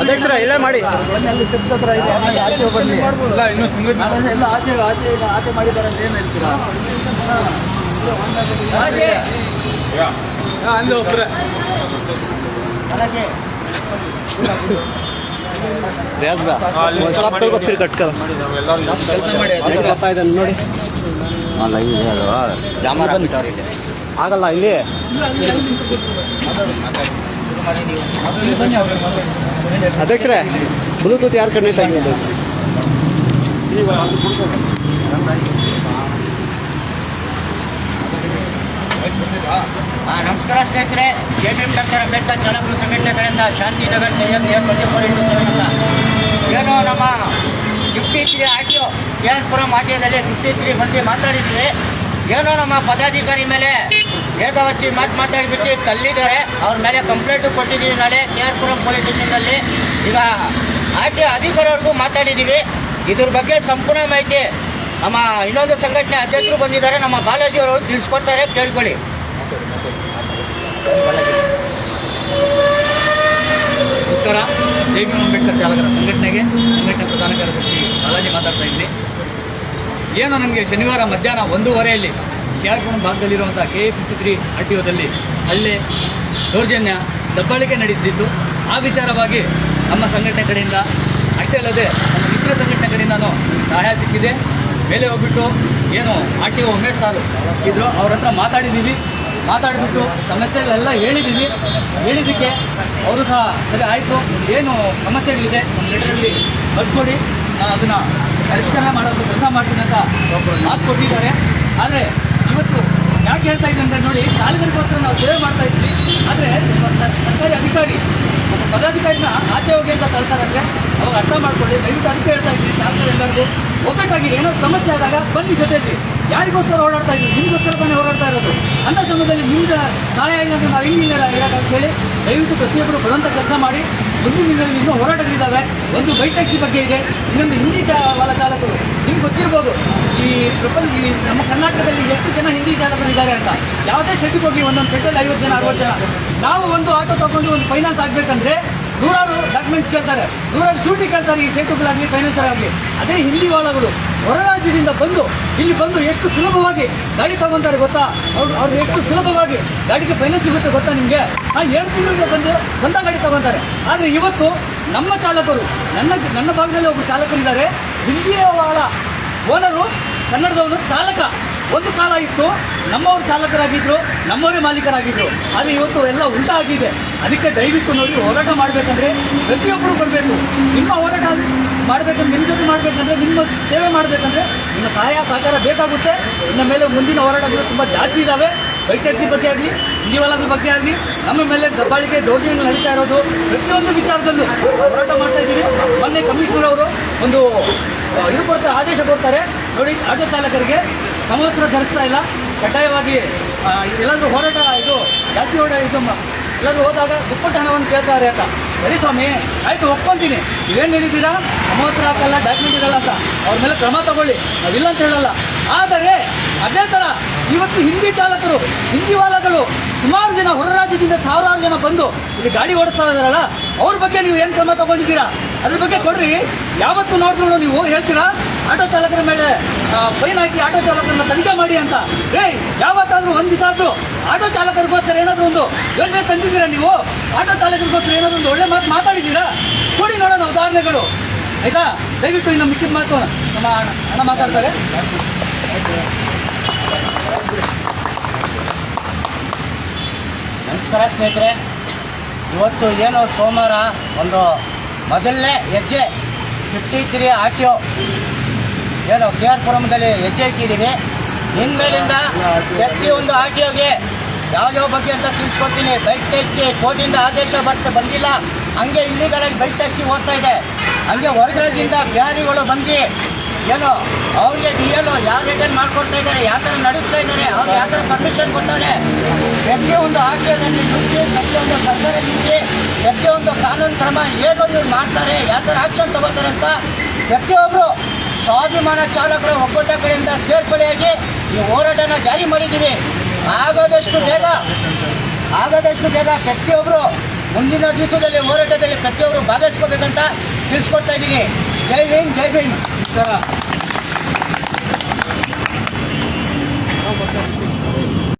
ಅಧ್ಯಕ್ಷರ ಇಲ್ಲೇ ಮಾಡಿ ಇನ್ನು ಸಂಘಟನೆ ಎಲ್ಲ ಆಚೆ ಮಾಡಿದ್ದಾರೆ ಅಂತ ಏನು ಹೇಳ್ತೀರಾ? ಅಂದು ಒಬ್ಬರೇ ನೋಡಿ ಆಗಲ್ಲ ಇಲ್ಲಿ ಅಧ್ಯಕ್ಷರೇ ಬ್ಲೂಟೂತ್ ಯಾರು ಕಣ್ಣೆ ತೆಗೆಯೋದು? ನಮಸ್ಕಾರ ಸ್ನೇಹಿತರೆ, JBM ಡಾಕ್ಟರ್ ಅಂಬೇಡ್ಕರ್ ಚಾಲಕರು ಸಂಘಟನೆ ಕಡೆಯಿಂದ ಶಾಂತಿನಗರ್ ಸೈಯದ್ ಏನೋ ನಮ್ಮ 53 RTO KR ಆಟಿಯೋದಲ್ಲಿ 53 ಮಂದಿ ಮಾತಾಡಿದ್ದೀವಿ. ಏನೋ ನಮ್ಮ ಪದಾಧಿಕಾರಿ ಮೇಲೆ ಏಕವಚಿ ಮಾತಾಡಿಬಿಟ್ಟು ತಲ್ಲಿದ್ದಾರೆ. ಅವ್ರ ಮೇಲೆ ಕಂಪ್ಲೇಂಟು ಕೊಟ್ಟಿದ್ದೀವಿ. ನಾಳೆ KR ಪೊಲೀಸ್ ಸ್ಟೇಷನ್ನಲ್ಲಿ ಈಗ RTO ಅಧಿಕಾರಿವರೆಗೂ ಮಾತಾಡಿದ್ದೀವಿ. ಇದ್ರ ಬಗ್ಗೆ ಸಂಪೂರ್ಣ ಮಾಹಿತಿ ನಮ್ಮ ಇನ್ನೊಂದು ಸಂಘಟನೆ ಅಧ್ಯಕ್ಷರು ಬಂದಿದ್ದಾರೆ, ನಮ್ಮ ಬಾಲಾಜಿ ಅವರು ತಿಳಿಸ್ಕೊಡ್ತಾರೆ, ಕೇಳ್ಕೊಳ್ಳಿ. ನಮಸ್ಕಾರ. JBM ಅಂಬೇಡ್ಕರ್ ಚಾಲಕರ ಸಂಘಟನೆ ಪ್ರಧಾನ ಕಾರ್ಯದರ್ಶಿ ಬಾಲಾಜಿ ಮಾತಾಡ್ತಾ ಇದ್ದೀನಿ. ಏನು ನನಗೆ ಶನಿವಾರ ಮಧ್ಯಾಹ್ನ 1:15 KR ಭಾಗದಲ್ಲಿರುವಂಥ KA53 RTOದಲ್ಲಿ ಹಲ್ಲೆ, ದೌರ್ಜನ್ಯ, ದಬ್ಬಾಳಿಕೆ ನಡೆದಿದ್ದು. ಆ ವಿಚಾರವಾಗಿ ನಮ್ಮ ಸಂಘಟನೆ ಕಡೆಯಿಂದ ಅಷ್ಟೇ ಅಲ್ಲದೆ ನಮ್ಮ ಮಿತ್ರ ಸಂಘಟನೆ ಕಡೆಯಿಂದನೂ ಸಹಾಯ ಸಿಕ್ಕಿದೆ. ಮೇಲೆ ಹೋಗ್ಬಿಟ್ಟು ಏನು RTO ಉಮೇಶ್ ಸಾರು ಇದ್ದರು, ಅವ್ರ ಹತ್ರ ಮಾತಾಡಿಬಿಟ್ಟು ಸಮಸ್ಯೆಗಳೆಲ್ಲ ಹೇಳಿದ್ದಕ್ಕೆ ಅವರು ಸಹ ಸರಿ ಆಯಿತು, ಏನು ಸಮಸ್ಯೆಗಳಿದೆ ನಮ್ಮ ಲೆಟರಲ್ಲಿ ಬರ್ಕೊಡಿ, ಅದನ್ನು ಪರಿಷ್ಕರಣೆ ಮಾಡೋದು ಕೆಲಸ ಮಾಡ್ತೀನಿ ಅಂತ ಮಾತು ಕೊಟ್ಟಿದ್ದಾರೆ. ಆದರೆ ಇವತ್ತು ಯಾಕೆ ಹೇಳ್ತಾ ಇದ್ದೀನಿ ಅಂದರೆ ನೋಡಿ, ಚಾಲಕರಿಗೋಸ್ಕರ ನಾವು ಸೇವೆ ಮಾಡ್ತಾ ಇದ್ವಿ. ಆದರೆ ಸರ್ಕಾರಿ ಅಧಿಕಾರಿ ಪದಾಧಿಕಾರಿನ ಆಚೆ ಹೋಗಿ ಅಂತ ತಳ್ತಾರಂದರೆ ಅವಾಗ ಅರ್ಥ ಮಾಡ್ಕೊಳ್ಳಿ. ದಯವಿಟ್ಟು ಅದಕ್ಕೆ ಹೇಳ್ತಾ ಇದ್ದೀನಿ, ಚಾಲಕರೆಲ್ಲರಿಗೂ ಒಗ್ಗಟ್ಟಾಗಿ ಏನೋ ಸಮಸ್ಯೆ ಆದಾಗ ಬನ್ನಿ ಜೊತೆಯಲ್ಲಿ. ಯಾರಿಗೋಸ್ಕರ ಓಡಾಡ್ತಾ ಇದ್ದೀವಿ? ನಿಮಗೋಸ್ಕರ ತಾನೇ ಹೋರಾಡ್ತಾ ಇರೋದು. ಅಂಥ ಸಮಯದಲ್ಲಿ ನಿಮ್ಗೆ ಸಹಾಯ ಇಲ್ಲ ಅಂದರೆ ನಾವು ಹಿಂಗಿಲ್ಲ ಇರೋಕ್ಕಂತ ಹೇಳಿ ದಯವಿಟ್ಟು ಪ್ರತಿಯೊಬ್ಬರು ಬರುವಂಥ ಕೆಲಸ ಮಾಡಿ. ಮುಂದಿನ ದಿನಗಳಲ್ಲಿ ಇನ್ನೂ ಹೋರಾಟಗಳಿದ್ದಾವೆ. ಒಂದು ಬೈಕ್ ಟ್ಯಾಕ್ಸಿ ಬಗ್ಗೆ ಇದೆ, ಇನ್ನೊಂದು ಹಿಂದಿ ವಾಲ ಚಾಲಕರು. ನಿಮ್ಗೆ ಗೊತ್ತಿರ್ಬೋದು ಈ ನಮ್ಮ ಕರ್ನಾಟಕದಲ್ಲಿ ಎಷ್ಟು ಜನ ಹಿಂದಿ ಚಾಲಕರಿದ್ದಾರೆ ಅಂತ. ಯಾವುದೇ ಶೆಡ್ಗೆ ಹೋಗಿ ಒಂದೊಂದು ಶೆಡ್ಡಲ್ಲಿ 50 ಜನ 60 ಜನ. ನಾವು ಒಂದು ಆಟೋ ತೊಗೊಂಡು ಒಂದು ಫೈನಾನ್ಸ್ ಆಗಬೇಕಂದ್ರೆ ನೂರಾರು ಡಾಕ್ಯುಮೆಂಟ್ಸ್ ಕೇಳ್ತಾರೆ, ನೂರಾರು ಶೂಟಿ ಕೇಳ್ತಾರೆ, ಈ ಶೆಡ್ಗಳಾಗಲಿ ಫೈನಾನ್ಸರ್ ಆಗಲಿ. ಅದೇ ಹಿಂದಿ ವಾಲಗಳು ಹೊರ ರಾಜ್ಯದಿಂದ ಇಲ್ಲಿ ಬಂದು ಎಷ್ಟು ಸುಲಭವಾಗಿ ಗಾಡಿ ತಗೊತಾರೆ ಗೊತ್ತಾ? ಅವ್ರು ಎಷ್ಟು ಸುಲಭವಾಗಿ ಗಾಡಿಗೆ ಫೈನಾನ್ಸ್ ಸಿಗುತ್ತೆ ಗೊತ್ತಾ ನಿಮಗೆ? 7 ತಿಂಗಳಿಗೆ ಬಂದ ಗಾಡಿ ತಗೊತಾರೆ. ಆದರೆ ಇವತ್ತು ನಮ್ಮ ಚಾಲಕರು, ನನ್ನ ಭಾಗದಲ್ಲಿ ಒಬ್ಬರು ಚಾಲಕರಿದ್ದಾರೆ, ಹಿಂದಿಯ ವಾಳ ಓನರು ಕನ್ನಡದವನು ಚಾಲಕ. ಒಂದು ಕಾಲ ಇತ್ತು ನಮ್ಮವರು ಚಾಲಕರಾಗಿದ್ದರು, ನಮ್ಮವರೇ ಮಾಲೀಕರಾಗಿದ್ದರು. ಆದರೆ ಇವತ್ತು ಎಲ್ಲ ಉಲ್ಟಾ ಆಗಿದೆ. ಅದಕ್ಕೆ ದಯವಿಟ್ಟು ನೋಡಿ, ಹೋರಾಟ ಮಾಡಬೇಕಂದ್ರೆ ಪ್ರತಿಯೊಬ್ಬರು ಬರಬೇಕು. ನಿಮ್ಮ ಹೋರಾಟ ಮಾಡಬೇಕಂದ್ರೆ, ನಿಮ್ಮ ಜೊತೆ ಮಾಡಬೇಕಂದ್ರೆ, ನಿಮ್ಮ ಸೇವೆ ಮಾಡಬೇಕಂದ್ರೆ ನಿಮ್ಮ ಸಹಾಯ ಸಹಕಾರ ಬೇಕಾಗುತ್ತೆ. ಇನ್ನು ಮೇಲೆ ಮುಂದಿನ ಹೋರಾಟಗಳು ತುಂಬ ಜಾಸ್ತಿ ಇದ್ದಾವೆ. ಬೈಕ್ ಟ್ಯಾಕ್ಸಿ ಬಗ್ಗೆ ಆಗಲಿ, ಹಿಂದಿವಾಲಗಳ ಬಗ್ಗೆ ಆಗಲಿ, ನಮ್ಮ ಮೇಲೆ ದಬ್ಬಾಳಿಕೆ ದೌರ್ಜನ್ಯಗಳು ನಡೀತಾ ಇರೋದು, ಪ್ರತಿಯೊಂದು ವಿಚಾರದಲ್ಲೂ ಹೋರಾಟ ಮಾಡ್ತಾ ಇದ್ದೀವಿ. ಮೊನ್ನೆ ಕಮಿಷನರ್ ಅವರು ಒಂದು ಆದೇಶ ಕೊಡ್ತಾರೆ ನೋಡಿ, ಆಟೋ ಚಾಲಕರಿಗೆ ಸಮವಸ್ತ್ರ ಧರಿಸ್ತಾ ಇಲ್ಲ, ಕಡ್ಡಾಯವಾಗಿ ಎಲ್ಲಾದರೂ ಹೋರಾಟ ಜಾಸ್ತಿ ಎಲ್ಲರೂ ಹೋದಾಗ ದುಪ್ಪಟ್ಟು ಹಣವನ್ನು ಕೇಳ್ತಾರೆ ಅಂತ. ಸರಿ ಸ್ವಾಮಿ, ಆಯಿತು ಒಪ್ಕೊಂತೀನಿ, ನೀವೇನು ಹೇಳಿದ್ದೀರಾ, ಸಮವಸ್ತ್ರ ಹಾಕಲ್ಲ, ಡಾಕ್ಯುಮೆಂಟ್ ಇರಲ್ಲ ಅಂತ, ಅವ್ರ ಮೇಲೆ ಕ್ರಮ ತಗೊಳ್ಳಿ, ನಾವಿಲ್ಲ ಅಂತ ಹೇಳಲ್ಲ. ಆದರೆ ಅದೇ ಥರ ಇವತ್ತು ಹಿಂದಿ ಚಾಲಕರು, ಹಿಂದಿ ವಾಲಗಳು ಸುಮಾರು ಜನ ಹೊರ ರಾಜ್ಯದಿಂದ ಸಾವಿರಾರು ಜನ ಬಂದು ಇಲ್ಲಿ ಗಾಡಿ ಓಡಿಸ್ತಾ ಇದ್ದಾರಲ್ಲ, ಅವ್ರ ಬಗ್ಗೆ ನೀವು ಏನು ಕ್ರಮ ತಗೊಂಡಿದ್ದೀರಾ? ಅದ್ರ ಬಗ್ಗೆ ಕೊಡ್ರಿ. ಯಾವತ್ತು ನೋಡಿದ್ರು ನೀವು ಹೇಳ್ತೀರಾ ಆಟೋ ಚಾಲಕರ ಮೇಲೆ ಫೈನ್ ಹಾಕಿ ಆಟೋ ಚಾಲಕರನ್ನ ತನಿಖೆ ಮಾಡಿ ಅಂತ. ಯಾವತ್ತಾದ್ರೂ ಒಂದು ದಿವಸ ಆದರೂ ಆಟೋ ಚಾಲಕರಿಗೋಸ್ಕರ ಏನಾದರೂ ಒಂದು ಯೋಜನೆ ತಂದಿದ್ದೀರಾ? ನೀವು ಆಟೋ ಚಾಲಕರಿಗೋಸ್ಕರ ಏನಾದರೂ ಒಂದು ಒಳ್ಳೆ ಮಾತಾಡಿದ್ದೀರಾ? ಕೊಡಿ ನೋಡೋಣ ಉದಾಹರಣೆಗಳು, ಆಯಿತಾ? ದಯವಿಟ್ಟು ಇನ್ನು ಮಿಕ್ಕಿದ ಮಾತು ನಮ್ಮ ಅಣ್ಣ ಮಾತಾಡ್ತಾರೆ. ನಮಸ್ಕಾರ ಸ್ನೇಹಿತರೆ, ಇವತ್ತು ಏನು ಸೋಮವಾರ ಒಂದು ಮೊದಲನೇ ಹೆಜ್ಜೆ 53 RTO ಏನು KR ಪುರಮದಲ್ಲಿ ಹೆಜ್ಜೆ ಇಟ್ಟಿದ್ದೀವಿ. ಇನ್ಮೇಲಿಂದ ಪ್ರತಿಯೊಂದು RTOಗೆ ಯಾವ ಬಗ್ಗೆ ಅಂತ ತಿಳಿಸ್ಕೊಡ್ತೀನಿ. ಬೈಕ್ ಟ್ಯಾಕ್ಸಿ ಕೋರ್ಟಿಂದ ಆದೇಶ ಬಂದಿಲ್ಲ, ಹಂಗೆ ಇಲ್ಲಿಗಳಾಗಿ ಬೈಕ್ ಟ್ಯಾಕ್ಸಿ ಓಡ್ತಾ ಇದೆ. ಹಂಗೆ ಹೊರಗಡೆಯಿಂದ ಬಿಹಾರಿಗಳು ಬಂದು ಏನು ಅವ್ರಿಗೆ DL ಯಾವ ರಿಟರ್ನ್ ಮಾಡ್ಕೊಡ್ತಾ ಇದ್ದಾರೆ, ಯಾವ ಥರ ನಡೆಸ್ತಾ ಇದ್ದಾರೆ, ಅವ್ರು ಯಾವ ಥರ ಪರ್ಮಿಷನ್ ಕೊಡ್ತಾರೆ, ಪ್ರತಿಯೊಂದು RTOದಲ್ಲಿ ದುಡ್ಡು, ಪ್ರತಿಯೊಂದು ಸರ್ಕಾರ ದುಡ್ಡು, ಪ್ರತಿಯೊಂದು ಕಾನೂನು ಕ್ರಮ ಏನು ಇವ್ರು ಮಾಡ್ತಾರೆ, ಯಾವ ಥರ ಆಕ್ಷನ್ ತಗೋತಾರೆ ಅಂತ ಪ್ರತಿಯೊಬ್ಬರು ಸ್ವಾಭಿಮಾನ ಚಾಲಕರ ಒಕ್ಕೂಟ ಕಡೆಯಿಂದ ಸೇರ್ಪಡೆಯಾಗಿ ಈ ಹೋರಾಟನ ಜಾರಿ ಮಾಡಿದ್ದೀವಿ. ಆಗೋದಷ್ಟು ಬೇಗ ಪ್ರತಿಯೊಬ್ಬರು ಮುಂದಿನ ದಿವಸದಲ್ಲಿ ಹೋರಾಟದಲ್ಲಿ ಪ್ರತಿಯೊಬ್ಬರು ಭಾಗವಹಿಸ್ಕೋಬೇಕಂತ ತಿಳಿಸ್ಕೊಡ್ತಾ ಇದ್ದೀನಿ. ಜೈ ಹಿಂದ್, ಜೈ ಭೀಮ್. ನಮಸ್ಕಾರ.